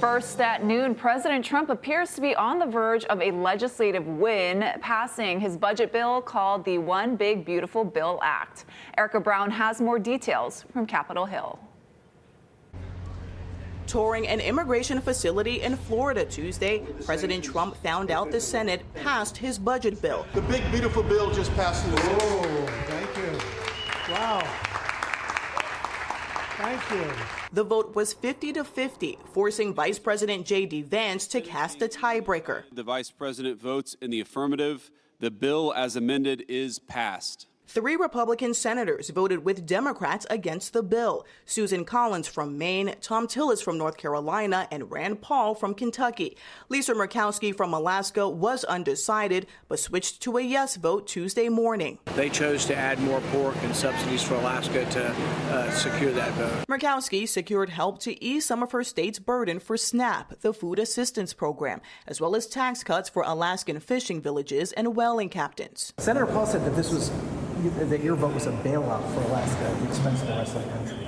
First at noon, President Trump appears to be on the verge of a legislative win, passing his budget bill called the One Big Beautiful Bill Act. Erica Brown has more details from Capitol Hill. Touring an immigration facility in Florida Tuesday, President Trump found out the Senate passed his budget bill. The big, beautiful bill just passed through the Senate. Oh, thank you. Wow. Thank you. The vote was 50-50, forcing Vice President J.D. Vance to cast a tiebreaker. The Vice President votes in the affirmative. The bill as amended is passed. 3 Republican senators voted with Democrats against the bill. Susan Collins from Maine, Tom Tillis from North Carolina, and Rand Paul from Kentucky. Lisa Murkowski from Alaska was undecided, but switched to a yes vote Tuesday morning. They chose to add more pork and subsidies for Alaska to secure that vote. Murkowski secured help to ease some of her state's burden for SNAP, the food assistance program, as well as tax cuts for Alaskan fishing villages and whaling captains. Senator Paul said that your vote was a bailout for Alaska at the expense of the rest of the country.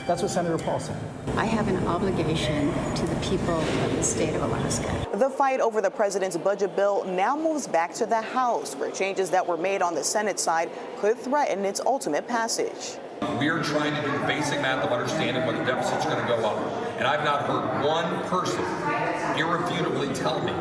That's what Senator Paul said. I have an obligation to the people of the state of Alaska. The fight over the president's budget bill now moves back to the House, where changes that were made on the Senate side could threaten its ultimate passage. We are trying to do the basic math of understanding what the deficit's going to go up. And I've not heard one person irrefutably tell me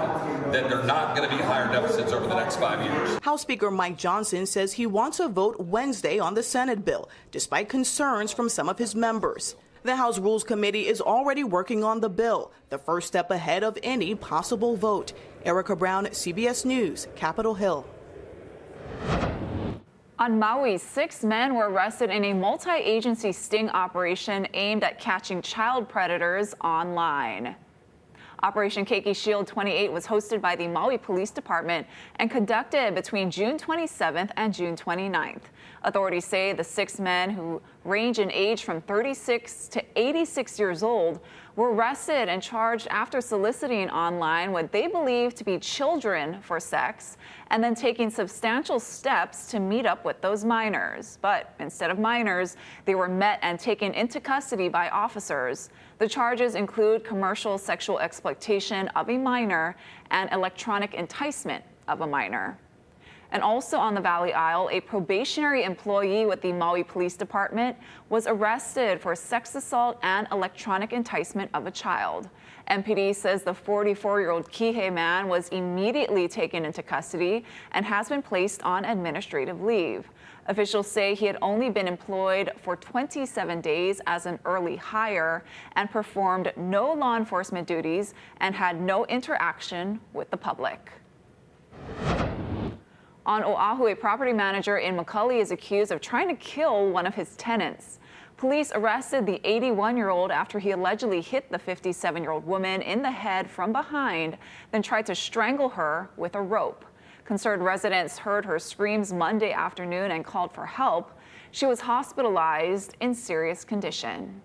that they're not going to be higher deficits over the next 5 years. House Speaker Mike Johnson says he wants a vote Wednesday on the Senate bill, despite concerns from some of his members. The House Rules Committee is already working on the bill, the first step ahead of any possible vote. Erica Brown, CBS News, Capitol Hill. On Maui, 6 men were arrested in a multi-agency sting operation aimed at catching child predators online. Operation Keiki Shield 28 was hosted by the Maui Police Department and conducted between June 27th and June 29th. Authorities say the 6 men, who range in age from 36 to 86 years old, were arrested and charged after soliciting online what they believe to be children for sex and then taking substantial steps to meet up with those minors. But instead of minors, they were met and taken into custody by officers. The charges include commercial sexual exploitation of a minor and electronic enticement of a minor. And also on the Valley Isle, a probationary employee with the Maui Police Department was arrested for sex assault and electronic enticement of a child. MPD says the 44-year-old Kihei man was immediately taken into custody and has been placed on administrative leave. Officials say he had only been employed for 27 days as an early hire and performed no law enforcement duties and had no interaction with the public. On Oahu, a property manager in Macaulay is accused of trying to kill one of his tenants. Police arrested the 81-year-old after he allegedly hit the 57-year-old woman in the head from behind, then tried to strangle her with a rope. Concerned residents heard her screams Monday afternoon and called for help. She was hospitalized in serious condition.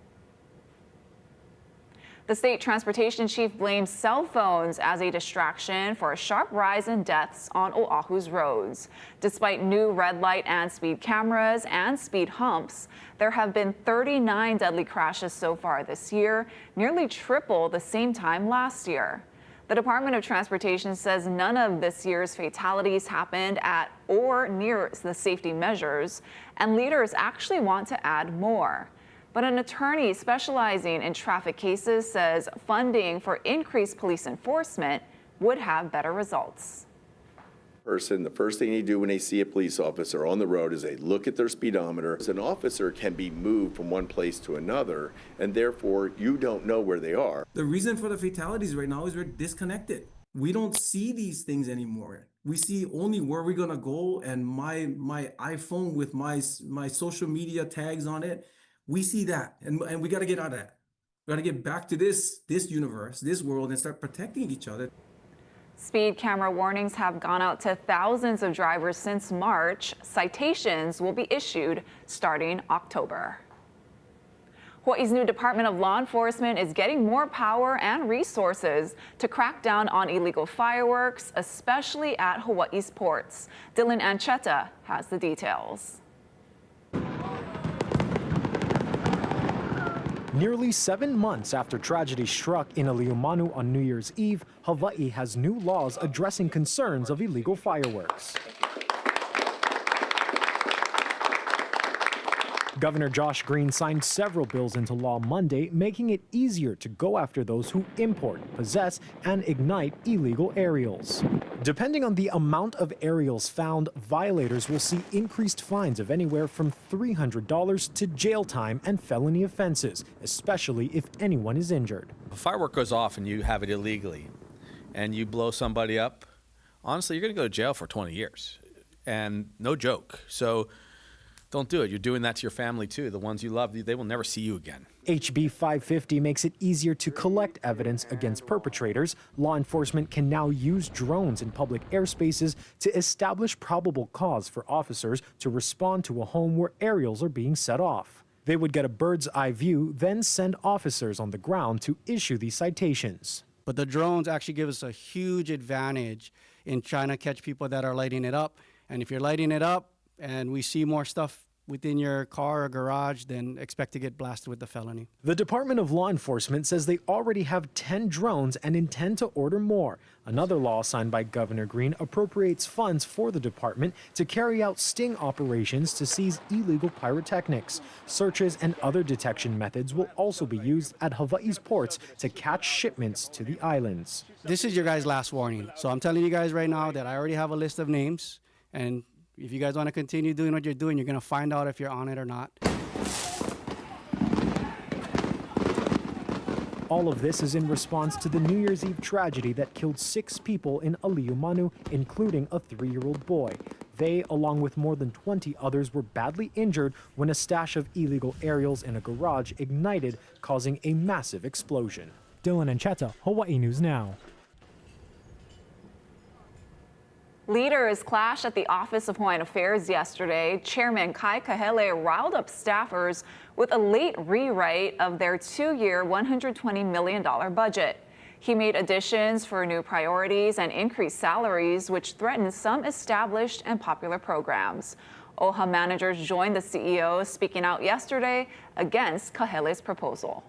The state transportation chief blames cell phones as a distraction for a sharp rise in deaths on Oahu's roads. Despite new red light and speed cameras and speed humps, there have been 39 deadly crashes so far this year, nearly triple the same time last year. The Department of Transportation says none of this year's fatalities happened at or near the safety measures, and leaders actually want to add more. But an attorney specializing in traffic cases says funding for increased police enforcement would have better results. The first thing they do when they see a police officer on the road is they look at their speedometer. An officer can be moved from one place to another, and therefore you don't know where they are. The reason for the fatalities right now is we're disconnected. We don't see these things anymore. We see only where we're gonna go, and my iPhone with my social media tags on it. We see that, and we got to get out of that. We got to get back to this universe, this world, and start protecting each other. Speed camera warnings have gone out to thousands of drivers since March. Citations will be issued starting October. Hawaii's new Department of Law Enforcement is getting more power and resources to crack down on illegal fireworks, especially at Hawaii's ports. Dylan Ancheta has the details. Nearly 7 months after tragedy struck in Aliumanu on New Year's Eve, Hawaii has new laws addressing concerns of illegal fireworks. Governor Josh Green signed several bills into law Monday, making it easier to go after those who import, possess, and ignite illegal aerials. Depending on the amount of aerials found, violators will see increased fines of anywhere from $300 to jail time and felony offenses, especially if anyone is injured. If a firework goes off and you have it illegally and you blow somebody up, honestly, you're going to go to jail for 20 years. And no joke. So don't do it. You're doing that to your family, too. The ones you love, they will never see you again. HB 550 makes it easier to collect evidence against perpetrators. Law enforcement can now use drones in public airspaces to establish probable cause for officers to respond to a home where aerials are being set off. They would get a bird's eye view, then send officers on the ground to issue these citations. But the drones actually give us a huge advantage in trying to catch people that are lighting it up. And if you're lighting it up and we see more stuff within your car or garage, then expect to get blasted with the felony. The Department of Law Enforcement says they already have 10 drones and intend to order more. Another law signed by Governor Green appropriates funds for the department to carry out sting operations to seize illegal pyrotechnics. Searches and other detection methods will also be used at Hawaii's ports to catch shipments to the islands. This is your guys' last warning. So I'm telling you guys right now that I already have a list of names, and if you guys want to continue doing what you're doing, you're going to find out if you're on it or not. All of this is in response to the New Year's Eve tragedy that killed 6 people in Aliumanu, including a 3-year-old boy. They, along with more than 20 others, were badly injured when a stash of illegal aerials in a garage ignited, causing a massive explosion. Dylan Ancheta, Hawaii News Now. Leaders clashed at the Office of Hawaiian Affairs yesterday. Chairman Kai Kahele riled up staffers with a late rewrite of their 2-year, $120 million budget. He made additions for new priorities and increased salaries, which threatened some established and popular programs. OHA managers joined the CEO speaking out yesterday against Kahele's proposal.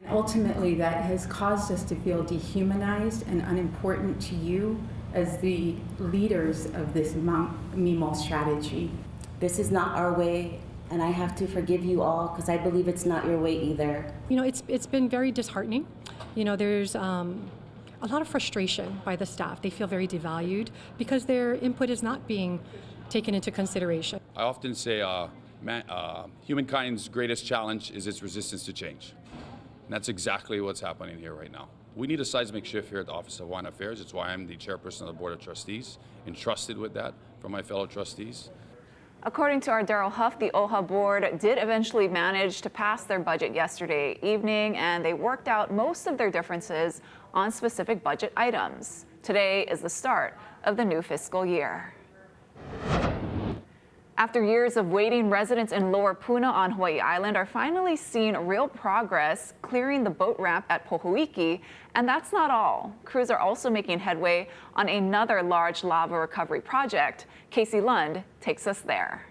Ultimately, that has caused us to feel dehumanized and unimportant to you as the leaders of this Mount Mimo strategy. This is not our way, and I have to forgive you all because I believe it's not your way either. You know, it's been very disheartening. You know, there's a lot of frustration by the staff. They feel very devalued because their input is not being taken into consideration. I often say humankind's greatest challenge is its resistance to change. And that's exactly what's happening here right now. We need a seismic shift here at the Office of Hawaiian Affairs. It's why I'm the chairperson of the Board of Trustees, entrusted with that from my fellow trustees. According to our Daryl Huff, the OHA board did eventually manage to pass their budget yesterday evening, and they worked out most of their differences on specific budget items. Today is the start of the new fiscal year. After years of waiting, residents in Lower Puna on Hawaii Island are finally seeing real progress clearing the boat ramp at Pohuiki. And that's not all. Crews are also making headway on another large lava recovery project. Casey Lund takes us there.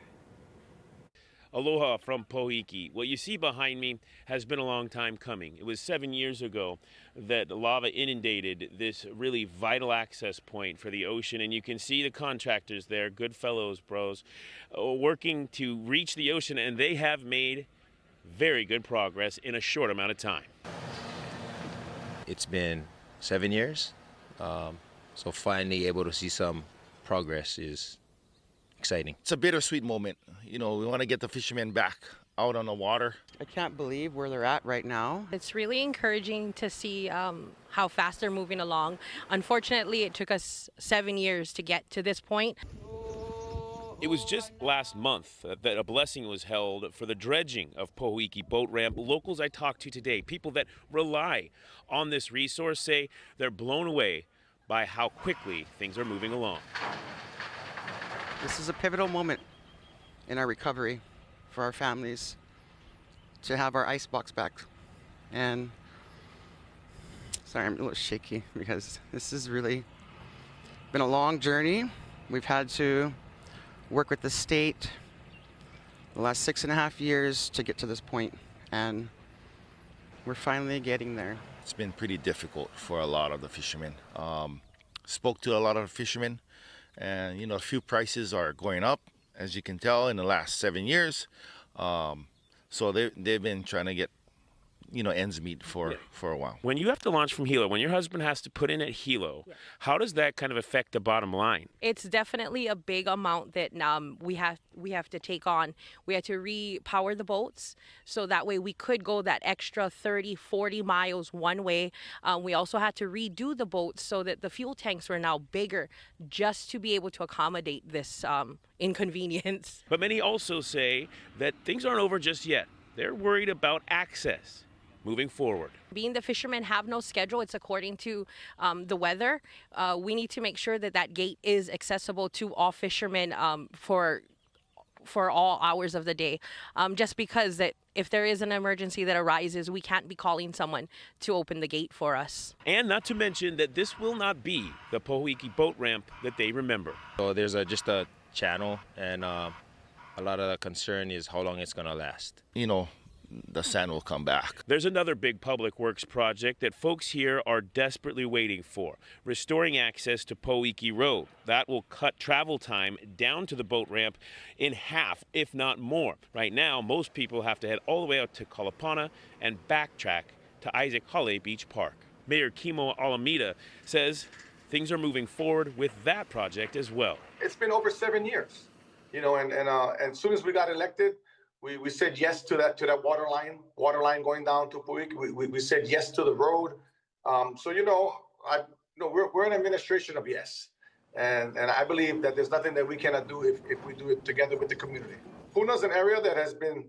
Aloha from Pohuiki. What you see behind me has been a long time coming. It was 7 years ago that lava inundated this really vital access point for the ocean, and you can see the contractors there, good fellows, bros, working to reach the ocean, and they have made very good progress in a short amount of time. It's been 7 years, so finally able to see some progress is exciting. It's a bittersweet moment. You know, we want to get the fishermen back out on the water. I can't believe where they're at right now. It's really encouraging to see how fast they're moving along. Unfortunately, it took us 7 years to get to this point. It was just last month that a blessing was held for the dredging of Pohuiki boat ramp. Locals I talked to today, people that rely on this resource, say they're blown away by how quickly things are moving along. This is a pivotal moment in our recovery for our families to have our icebox back. And sorry, I'm a little shaky because this has really been a long journey. We've had to work with the state the last 6.5 years to get to this point. And We're finally getting there. It's been pretty difficult for a lot of the fishermen. Spoke to a lot of fishermen, and you know, fuel prices are going up, as you can tell, in the last 7 years. So they've been trying to get, you know, ends meet for a while. When you have to launch from Hilo, when your husband has to put in at Hilo, how does that kind of affect the bottom line? It's definitely a big amount that we have to take on. We had to repower the boats so that way we could go that extra 30, 40 miles one way. We also had to redo the boats so that the fuel tanks were now bigger just to be able to accommodate this inconvenience. But many also say that things aren't over just yet. They're worried about access moving forward. Being the fishermen have no schedule, it's according to the weather. We need to make sure that that gate is accessible to all fishermen for all hours of the day. Just because that if there is an emergency that arises, we can't be calling someone to open the gate for us. And not to mention that this will not be the Pohoiki boat ramp that they remember. So there's just a channel, and a lot of the concern is how long it's going to last. You know, the sand will come back. There's another big public works project that folks here are desperately waiting for, restoring access to Pohoiki Road. That will cut travel time down to the boat ramp in half, if not more. Right now, most people have to head all the way out to Kalapana and backtrack to Isaac Hale Beach Park. Mayor Kimo Alameda says things are moving forward with that project as well. It's been over 7 years, you know, and as soon as we got elected, we said yes to that water line going down to Pohoiki. We said yes to the road. So we're an administration of yes, and I believe that there's nothing that we cannot do if we do it together with the community. Puna's an area that has been,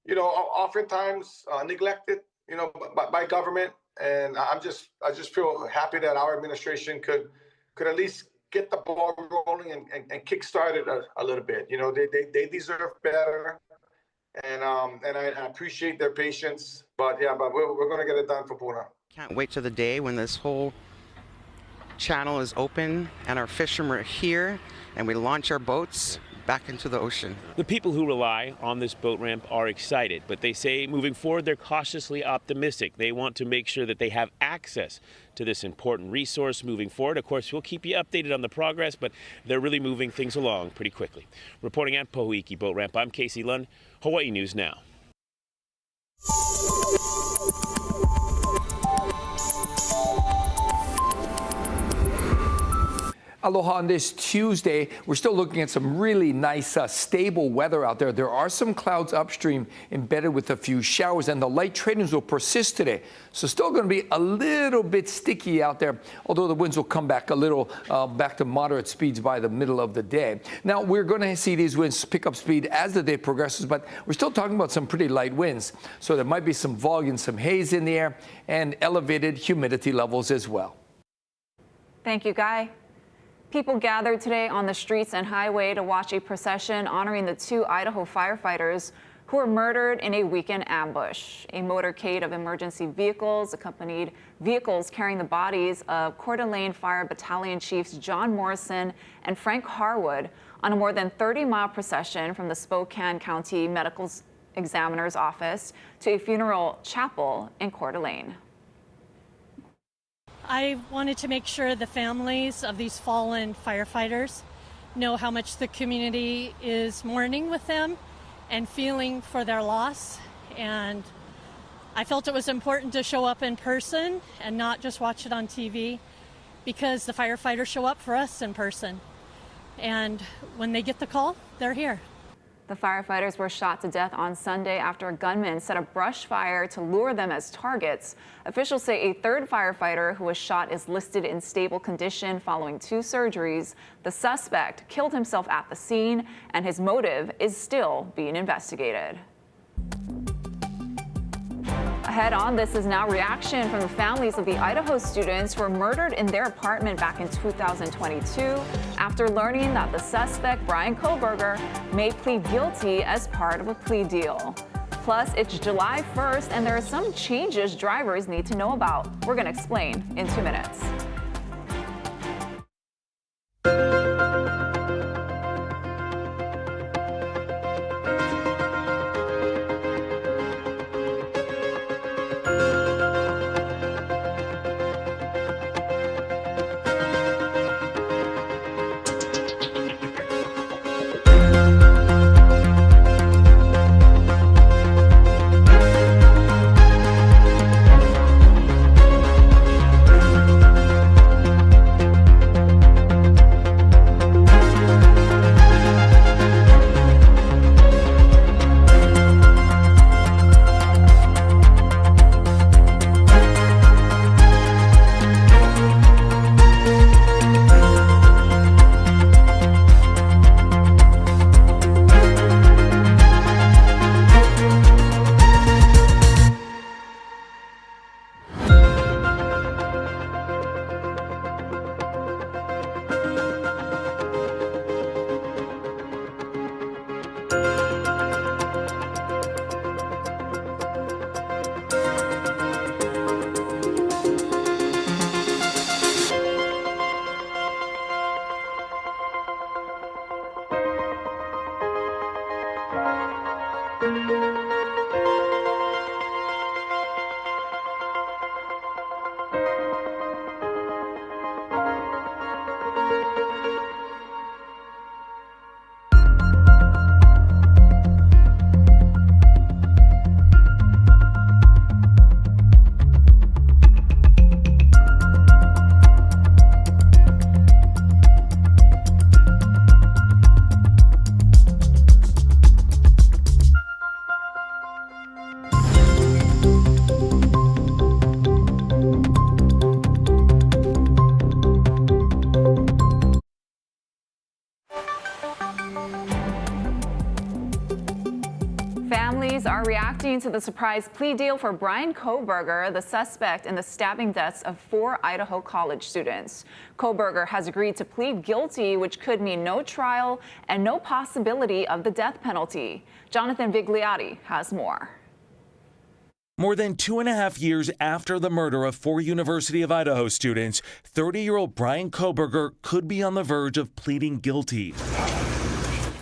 you know, oftentimes neglected, you know, by government, and I just feel happy that our administration could at least get the ball rolling and kickstart it a little bit. You know, they deserve better. And I appreciate their patience, but we're going to get it done for Puna. Can't wait to the day when this whole channel is open and our fishermen are here and we launch our boats back into the ocean. The people who rely on this boat ramp are excited, but they say moving forward they're cautiously optimistic. They want to make sure that they have access to this important resource moving forward. Of course, we'll keep you updated on the progress, but they're really moving things along pretty quickly. Reporting at Pohoiki Boat Ramp, I'm Casey Lund, Hawaii News Now. Aloha on this Tuesday. We're still looking at some really nice, stable weather out there. There are some clouds upstream embedded with a few showers, and the light trade winds will persist today. So still going to be a little bit sticky out there, although the winds will come back a little, back to moderate speeds by the middle of the day. Now, we're going to see these winds pick up speed as the day progresses, but we're still talking about some pretty light winds. So there might be some fog and some haze in the air and elevated humidity levels as well. Thank you, Guy. People gathered today on the streets and highway to watch a procession honoring the 2 Idaho firefighters who were murdered in a weekend ambush. A motorcade of emergency vehicles accompanied vehicles carrying the bodies of Coeur d'Alene Fire Battalion Chiefs John Morrison and Frank Harwood on a more than 30-mile procession from the Spokane County Medical Examiner's Office to a funeral chapel in Coeur d'Alene. I wanted to make sure the families of these fallen firefighters know how much the community is mourning with them and feeling for their loss. And I felt it was important to show up in person and not just watch it on TV, because the firefighters show up for us in person. And when they get the call, they're here. The firefighters were shot to death on Sunday after a gunman set a brush fire to lure them as targets. Officials say a third firefighter who was shot is listed in stable condition following 2 surgeries. The suspect killed himself at the scene, and his motive is still being investigated. Ahead on This Is Now, reaction from the families of the Idaho students who were murdered in their apartment back in 2022 after learning that the suspect, Brian Koberger, may plead guilty as part of a plea deal. Plus, it's July 1st, and there are some changes drivers need to know about. We're going to explain in 2 minutes. families are reacting to the surprise plea deal for Brian Kohberger, the suspect in the stabbing deaths of 4 Idaho college students. Kohberger has agreed to plead guilty, which could mean no trial and no possibility of the death penalty. Jonathan Vigliotti has more. More than 2.5 years after the murder of 4 University of Idaho students, 30-year-old Brian Kohberger could be on the verge of pleading guilty.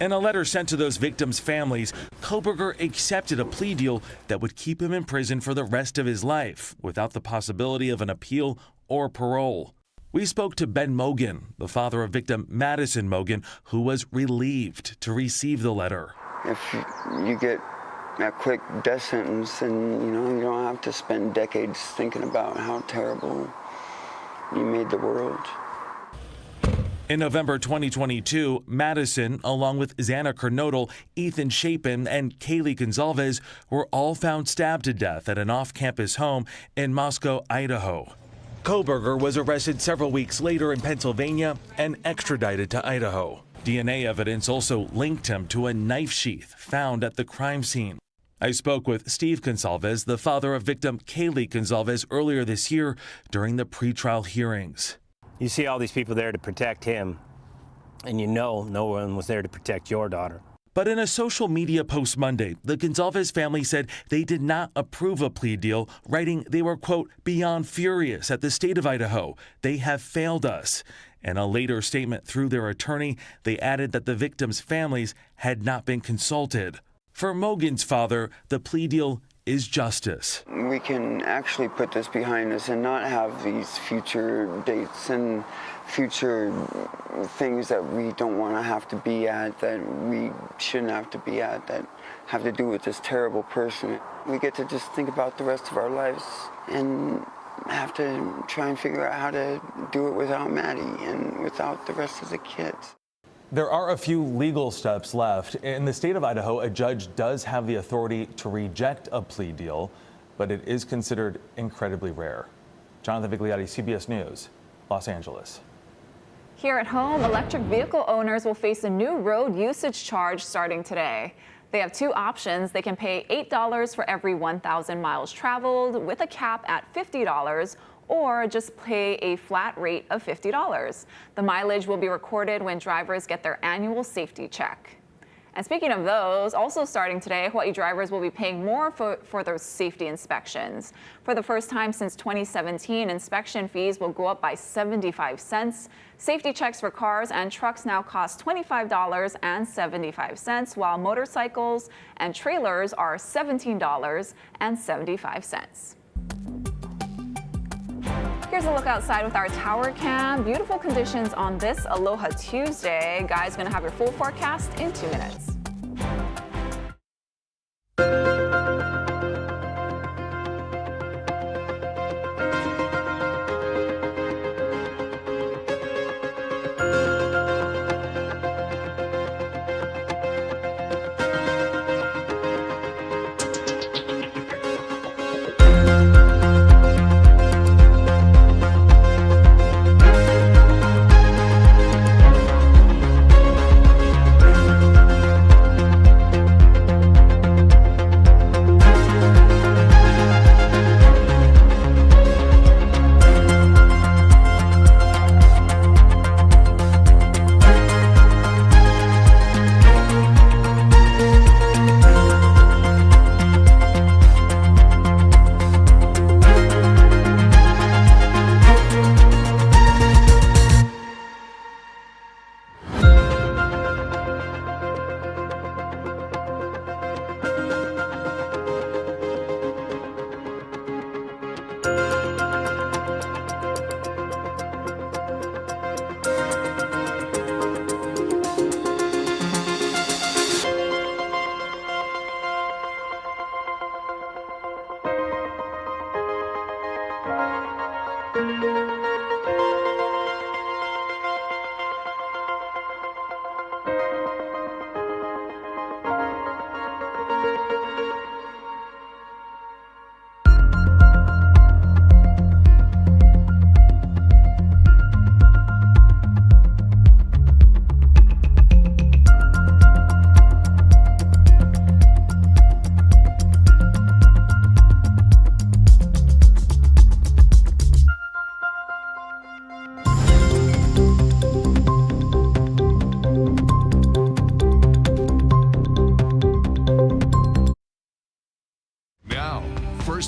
In a letter sent to those victims' families, Kohberger accepted a plea deal that would keep him in prison for the rest of his life, without the possibility of an appeal or parole. We spoke to Ben Mogan, the father of victim Madison Mogan, who was relieved to receive the letter. If you get a quick death sentence, and you don't have to spend decades thinking about how terrible you made the world. In November 2022, Madison, along with Xana Kernodle, Ethan Chapin, and Kaylee Gonzalez, were all found stabbed to death at an off-campus home in Moscow, Idaho. Kohberger was arrested several weeks later in Pennsylvania and extradited to Idaho. DNA evidence also linked him to a knife sheath found at the crime scene. I spoke with Steve Gonzalez, the father of victim Kaylee Gonzalez, earlier this year during the pretrial hearings. You see all these people there to protect him, and no one was there to protect your daughter. But in a social media post Monday, the Gonzalez family said they did not approve a plea deal, writing they were, quote, beyond furious at the state of Idaho. They have failed us. In a later statement through their attorney, they added that the victims' families had not been consulted. For Mogan's father, the plea deal is justice. We can actually put this behind us and not have these future dates and future things that we don't want to have to be at, that we shouldn't have to be at, that have to do with this terrible person. We get to just think about the rest of our lives and have to try and figure out how to do it without Maddie and without the rest of the kids. There are a few legal steps left. In the state of Idaho, a judge does have the authority to reject a plea deal, but it is considered incredibly rare. Jonathan Vigliotti, CBS News, Los Angeles. Here at home, electric vehicle owners will face a new road usage charge starting today. They have 2 options. They can pay $8 for every 1,000 miles traveled with a cap at $50, or just pay a flat rate of $50. The mileage will be recorded when drivers get their annual safety check. And speaking of those, also starting today, Hawaii drivers will be paying more for those safety inspections. For the first time since 2017, inspection fees will go up by 75 cents. Safety checks for cars and trucks now cost $25.75, while motorcycles and trailers are $17.75. Here's a look outside with our tower cam. Beautiful conditions on this Aloha Tuesday. Guys, gonna have your full forecast in 2 minutes.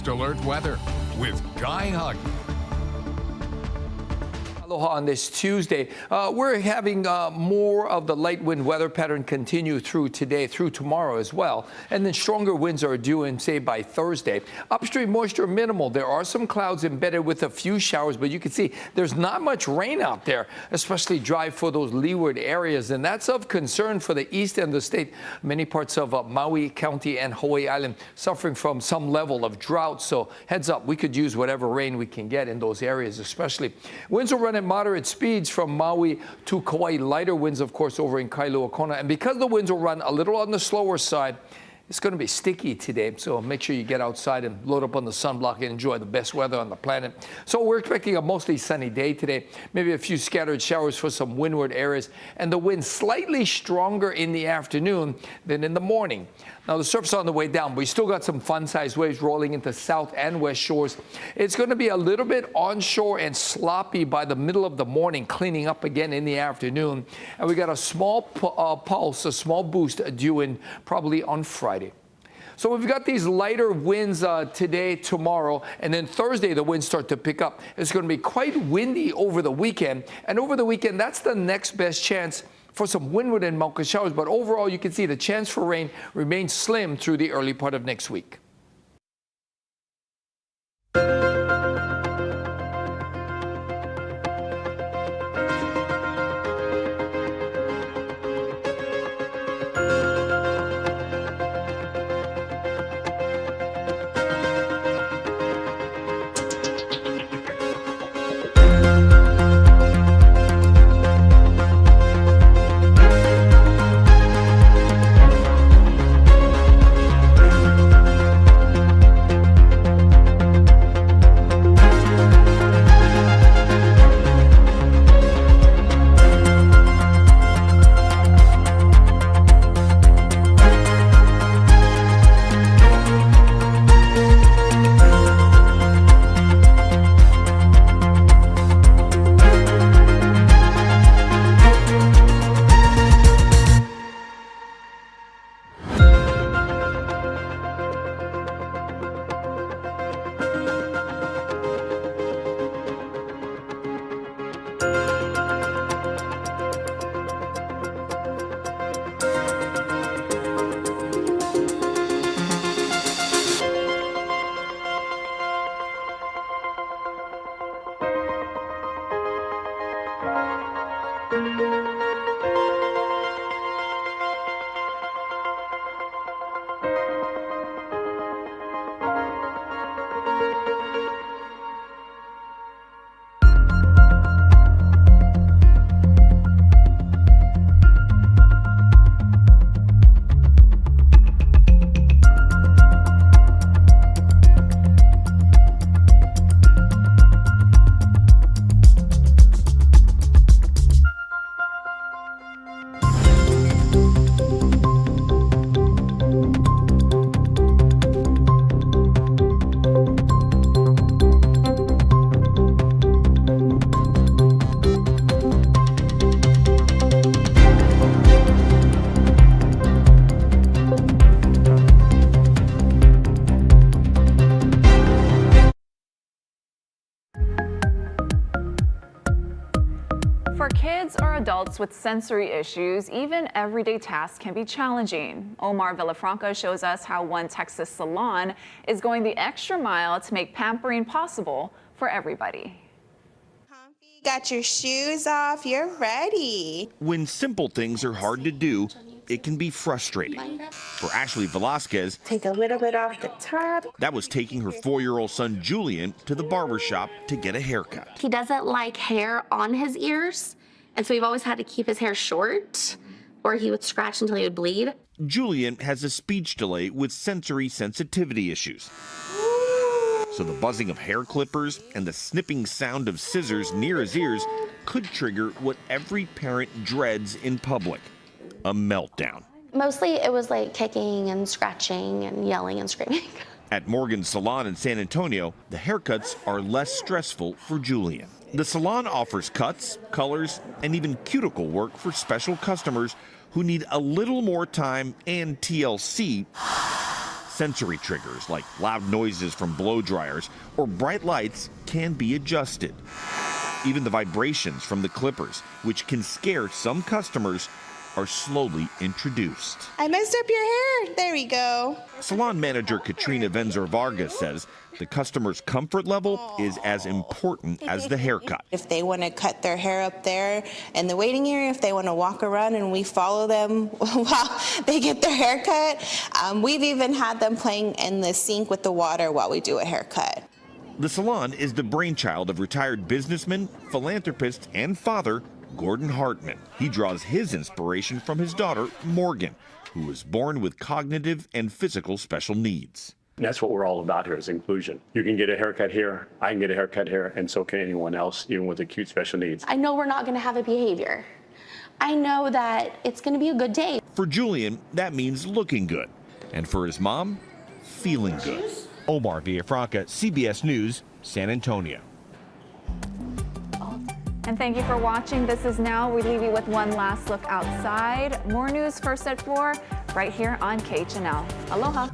First Alert Weather with Guy Huggy. Aloha on this Tuesday. We're having more of the light wind weather pattern continue through today, through tomorrow as well. And then stronger winds are due in, say, by Thursday. Upstream moisture minimal. There are some clouds embedded with a few showers, but you can see there's not much rain out there, especially dry for those leeward areas. And that's of concern for the east end of the state. Many parts of Maui County and Hawaii Island suffering from some level of drought. So heads up, we could use whatever rain we can get in those areas, especially. Winds will run at moderate speeds from Maui to Kauai. Lighter winds, of course, over in Kailua Kona. And because the winds will run a little on the slower side, it's going to be sticky today, so make sure you get outside and load up on the sunblock and enjoy the best weather on the planet. So we're expecting a mostly sunny day today, maybe a few scattered showers for some windward areas, and the wind slightly stronger in the afternoon than in the morning. Now, the surf's on the way down, but we still got some fun-sized waves rolling into south and west shores. It's going to be a little bit onshore and sloppy by the middle of the morning, cleaning up again in the afternoon. And we got a small pulse, a small boost due in probably on Friday. So we've got these lighter winds today, tomorrow, and then Thursday the winds start to pick up. It's going to be quite windy over the weekend. And over the weekend, that's the next best chance for some windward and Mauka showers. But overall, you can see the chance for rain remains slim through the early part of next week. For kids or adults with sensory issues, even everyday tasks can be challenging. Omar Villafranca shows us how one Texas salon is going the extra mile to make pampering possible for everybody. Got your shoes off, you're ready. When simple things are hard to do, it can be frustrating. For Ashley Velasquez, Take a little bit off the top. that was taking her 4-year-old son Julian to the barbershop to get a haircut. He doesn't like hair on his ears, and so we've always had to keep his hair short, or he would scratch until he would bleed. Julian has a speech delay with sensory sensitivity issues. So the buzzing of hair clippers and the snipping sound of scissors near his ears could trigger what every parent dreads in public, a meltdown. Mostly it was like kicking and scratching and yelling and screaming. At Morgan's Salon in San Antonio, the haircuts are less stressful for Julian. The salon offers cuts, colors, and even cuticle work for special customers who need a little more time and TLC Sensory triggers like loud noises from blow dryers or bright lights can be adjusted. Even the vibrations from the clippers, which can scare some customers, are slowly introduced. I messed up your hair. There we go. Salon manager Katrina Venzer-Vargas says the customer's comfort level is as important as the haircut. If they want to cut their hair up there in the waiting area, if they want to walk around and we follow them while they get their haircut, we've even had them playing in the sink with the water while we do a haircut. The salon is the brainchild of retired businessman, philanthropist, and father Gordon Hartman. He draws his inspiration from his daughter, Morgan, who was born with cognitive and physical special needs. That's what we're all about here is inclusion. You can get a haircut here, I can get a haircut here, and so can anyone else, even with acute special needs. I know we're not going to have a behavior. I know that it's going to be a good day. For Julian, that means looking good. And for his mom, feeling good. Omar Villafranca, CBS News, San Antonio. And thank you for watching. This is Now. We leave you with one last look outside. More news first at 4 right here on KHNL. Aloha.